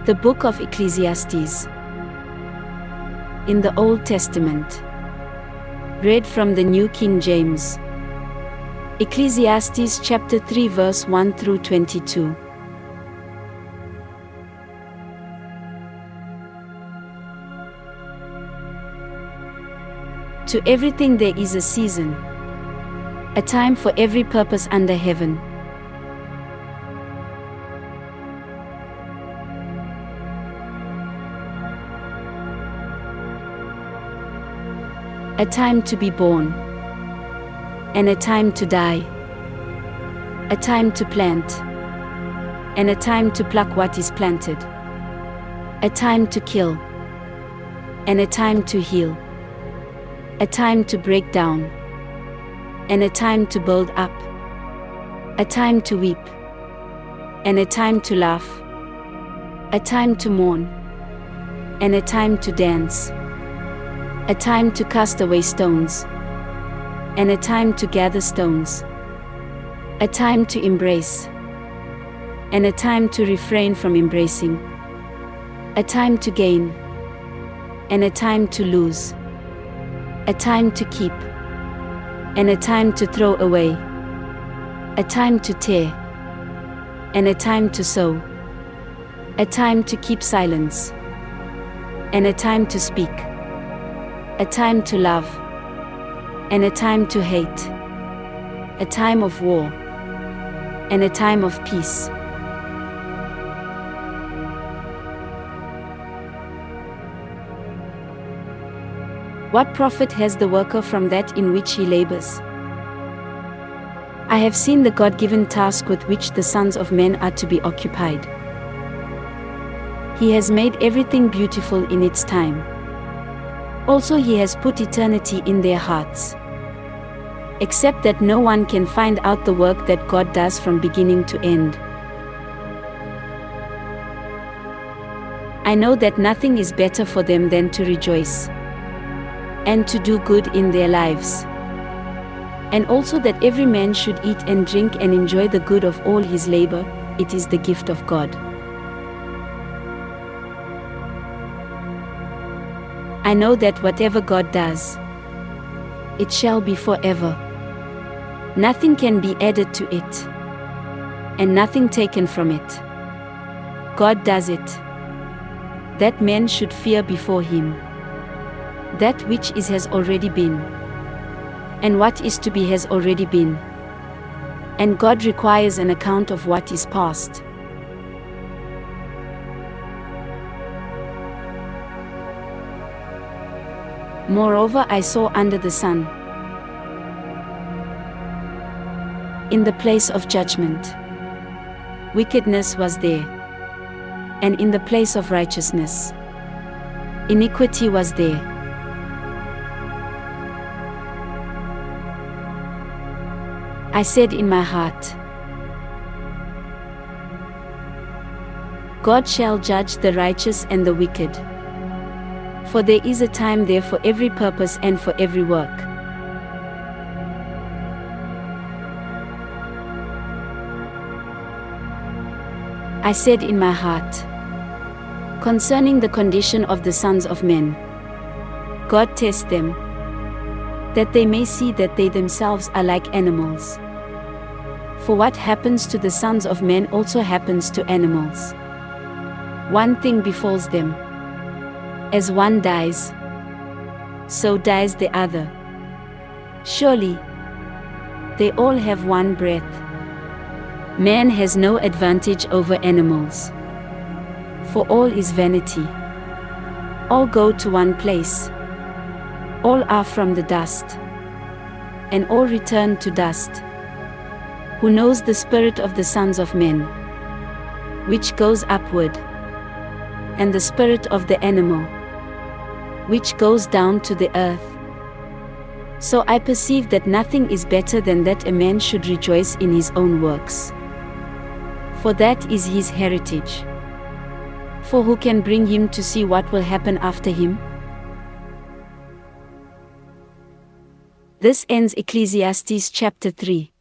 The Book of Ecclesiastes. In the Old Testament. Read from the New King James. Ecclesiastes chapter 3 verse 1 through 22. To everything there is a season, a time for every purpose under heaven. A time to be born, and a time to die. A time to plant, and a time to pluck what is planted. A time to kill, and a time to heal. A time to break down, and a time to build up. A time to weep, and a time to laugh. A time to mourn, and a time to dance. A time to cast away stones, and a time to gather stones. A time to embrace, and a time to refrain from embracing. A time to gain, and a time to lose. A time to keep, and a time to throw away. A time to tear, and a time to sow. A time to keep silence, and a time to speak. A time to love, and a time to hate. A time of war, and a time of peace. What profit has the worker from that in which he labors? I have seen the God-given task with which the sons of men are to be occupied. He has made everything beautiful in its time. Also he has put eternity in their hearts. Except that no one can find out the work that God does from beginning to end. I know that nothing is better for them than to rejoice and to do good in their lives. And also that every man should eat and drink and enjoy the good of all his labor. It is the gift of God. I know that whatever God does, it shall be forever. Nothing can be added to it, and nothing taken from it. God does it, that men should fear before him. That which is has already been, and what is to be has already been. And God requires an account of what is past. Moreover, I saw under the sun, in the place of judgment, wickedness was there, and in the place of righteousness, iniquity was there. I said in my heart, God shall judge the righteous and the wicked. For there is a time there for every purpose and for every work. I said in my heart, concerning the condition of the sons of men, God tests them, that they may see that they themselves are like animals. For what happens to the sons of men also happens to animals. One thing befalls them. As one dies, so dies the other. Surely, they all have one breath. Man has no advantage over animals. For all is vanity. All go to one place. All are from the dust, and all return to dust. Who knows the spirit of the sons of men, which goes upward, and the spirit of the animal, which goes down to the earth? So I perceive that nothing is better than that a man should rejoice in his own works. For that is his heritage. For who can bring him to see what will happen after him? This ends Ecclesiastes chapter 3.